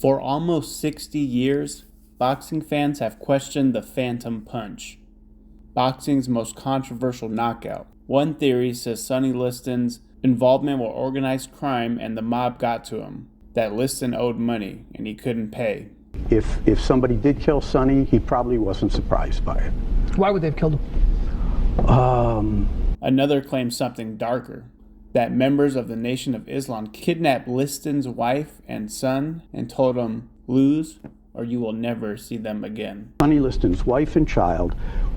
For almost 60 years, boxing fans have questioned the Phantom Punch, boxing's most controversial knockout. One theory says Sonny Liston's involvement with organized crime and the mob got to him, that Liston owed money and he couldn't pay. If somebody did kill Sonny, he probably wasn't surprised by it. Why would they have killed him? Another claims something darker, that members of the Nation of Islam kidnapped Liston's wife and son and told him, "Lose or you will never see them again." Sonny Liston's wife and child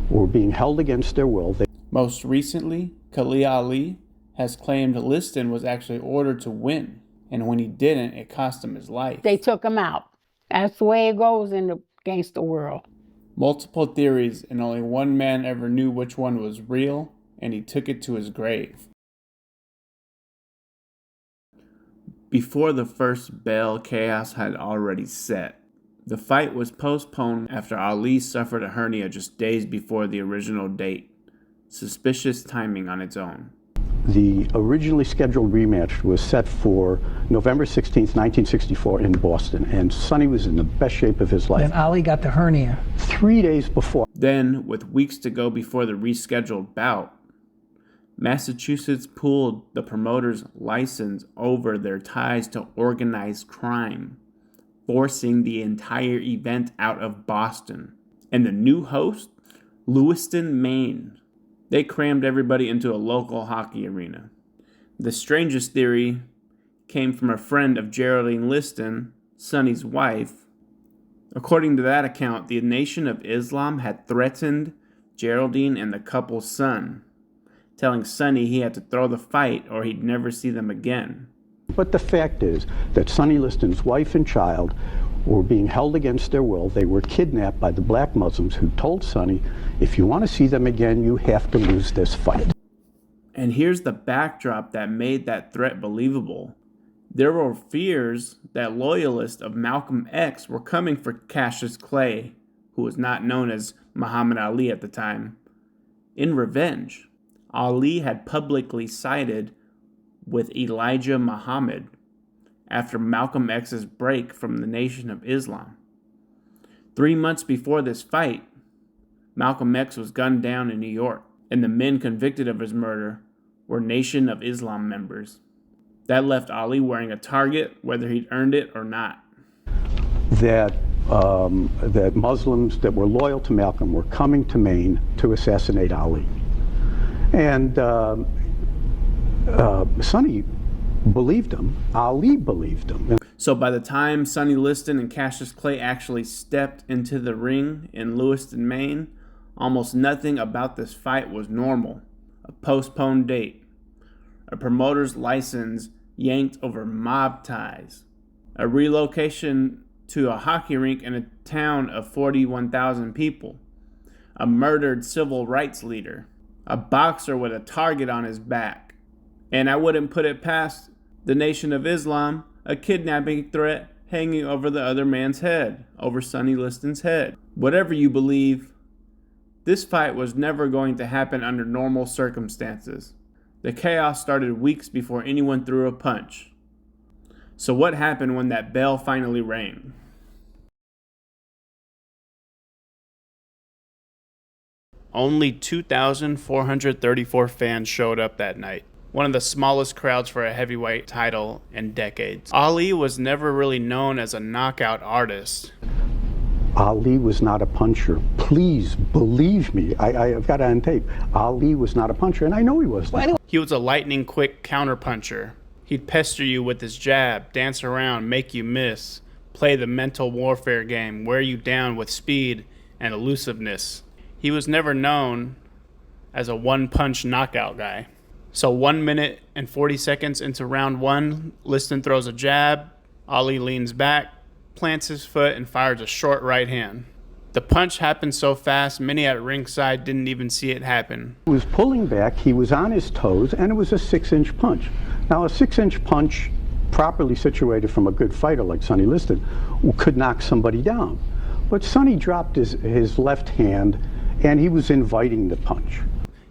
were being held against their will. Most recently, Khalil Ali has claimed Liston was actually ordered to win, and when he didn't, it cost him his life. They took him out. That's the way it goes in the gangster world. Multiple theories, and only one man ever knew which one was real, and he took it to his grave. Before the first bell, chaos had already set. The fight was postponed after Ali suffered a hernia just days before the original date. Suspicious timing on its own. The originally scheduled rematch was set for November 16th, 1964 in Boston, and Sonny was in the best shape of his life. And Ali got the hernia 3 days before. Then, with weeks to go before the rescheduled bout, Massachusetts pulled the promoter's license over their ties to organized crime, forcing the entire event out of Boston. And the new host, Lewiston, Maine. They crammed everybody into a local hockey arena. The strangest theory came from a friend of Geraldine Liston, Sonny's wife. According to that account, the Nation of Islam had threatened Geraldine and the couple's son, telling Sonny he had to throw the fight or he'd never see them again. But the fact is that Sonny Liston's wife and child were being held against their will. They were kidnapped by the black Muslims who told Sonny, if you want to see them again, you have to lose this fight. And here's the backdrop that made that threat believable. There were fears that loyalists of Malcolm X were coming for Cassius Clay, who was not known as Muhammad Ali at the time. In revenge, Ali had publicly sided with Elijah Muhammad after Malcolm X's break from the Nation of Islam. 3 months before this fight, Malcolm X was gunned down in New York, and the men convicted of his murder were Nation of Islam members. That left Ali wearing a target, whether he'd earned it or not. That Muslims that were loyal to Malcolm were coming to Maine to assassinate Ali. And Sonny believed him. Ali believed him. So by the time Sonny Liston and Cassius Clay actually stepped into the ring in Lewiston, Maine, almost nothing about this fight was normal. A postponed date, a promoter's license yanked over mob ties, a relocation to a hockey rink in a town of 41,000 people, a murdered civil rights leader, a boxer with a target on his back, and I wouldn't put it past the Nation of Islam, a kidnapping threat hanging over the other man's head, over Sonny Liston's head. Whatever you believe, this fight was never going to happen under normal circumstances. The chaos started weeks before anyone threw a punch. So what happened when that bell finally rang? Only 2,434 fans showed up that night. One of the smallest crowds for a heavyweight title in decades. Ali was never really known as a knockout artist. Ali was not a puncher. Please believe me. I've got it on tape. Ali was not a puncher, and I know he wasn't. He was a lightning-quick counterpuncher. He'd pester you with his jab, dance around, make you miss, play the mental warfare game, wear you down with speed and elusiveness. He was never known as a one-punch knockout guy. So 1 minute and 40 seconds into round one, Liston throws a jab, Ali leans back, plants his foot, and fires a short right hand. The punch happened so fast, many at ringside didn't even see it happen. He was pulling back, he was on his toes, and it was a 6-inch punch. Now a 6-inch punch, properly situated from a good fighter like Sonny Liston, could knock somebody down. But Sonny dropped his left hand, and he was inviting the punch.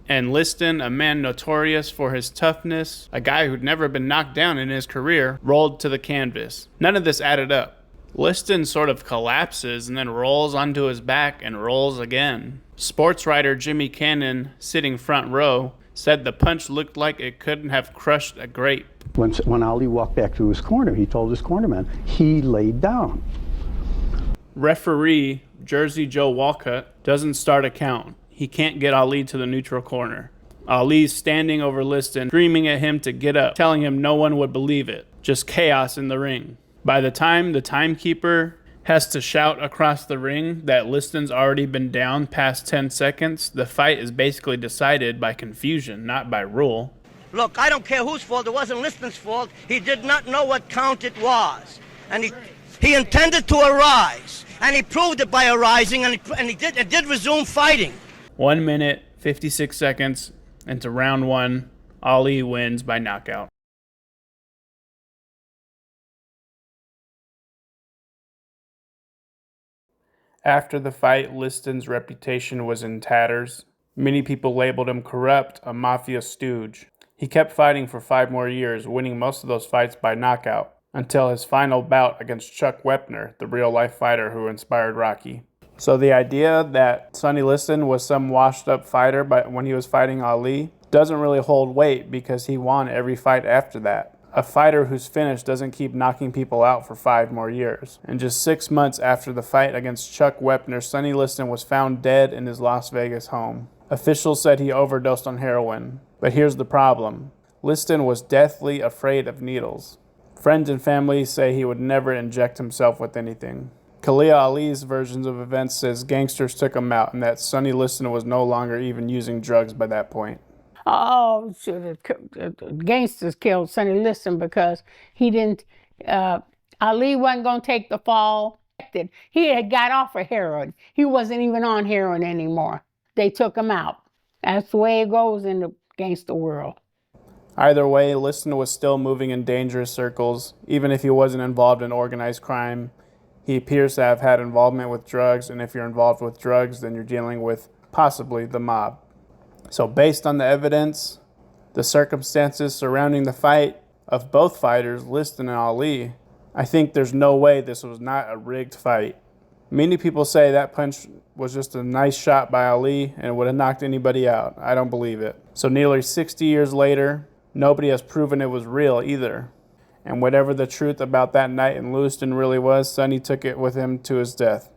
And Liston, a man notorious for his toughness, a guy who'd never been knocked down in his career, rolled to the canvas. None of this added up. Liston sort of collapses and then rolls onto his back and rolls again. Sports writer Jimmy Cannon, sitting front row, said the punch looked like it couldn't have crushed a grape. When Ali walked back to his corner, he told his cornerman, he laid down. Referee Jersey Joe Walcott doesn't start a count. He can't get Ali to the neutral corner. Ali's standing over Liston, screaming at him to get up, telling him no one would believe it. Just chaos in the ring. By the time the timekeeper has to shout across the ring that Liston's already been down past 10 seconds, the fight is basically decided by confusion, not by rule. Look, I don't care whose fault. It wasn't Liston's fault. He did not know what count it was. And he intended to arise. And he proved it by arising, and he did resume fighting. 1 minute, 56 seconds into round one. Ali wins by knockout. After the fight, Liston's reputation was in tatters. Many people labeled him corrupt, a mafia stooge. He kept fighting for 5 more years, winning most of those fights by knockout, until his final bout against Chuck Wepner, the real-life fighter who inspired Rocky. So the idea that Sonny Liston was some washed-up fighter when he was fighting Ali doesn't really hold weight because he won every fight after that. A fighter who's finished doesn't keep knocking people out for 5 more years. And just 6 months after the fight against Chuck Wepner, Sonny Liston was found dead in his Las Vegas home. Officials said he overdosed on heroin. But here's the problem. Liston was deathly afraid of needles. Friends and family say he would never inject himself with anything. Khalia Ali's versions of events says gangsters took him out and that Sonny Liston was no longer even using drugs by that point. Oh, gangsters killed Sonny Liston because he didn't, Ali wasn't going to take the fall. He had got off of heroin. He wasn't even on heroin anymore. They took him out. That's the way it goes in the gangster world. Either way, Liston was still moving in dangerous circles. Even if he wasn't involved in organized crime, he appears to have had involvement with drugs, and if you're involved with drugs, then you're dealing with possibly the mob. So based on the evidence, the circumstances surrounding the fight of both fighters, Liston and Ali, I think there's no way this was not a rigged fight. Many people say that punch was just a nice shot by Ali and it would have knocked anybody out. I don't believe it. So nearly 60 years later, nobody has proven it was real either. And whatever the truth about that night in Lewiston really was, Sonny took it with him to his death.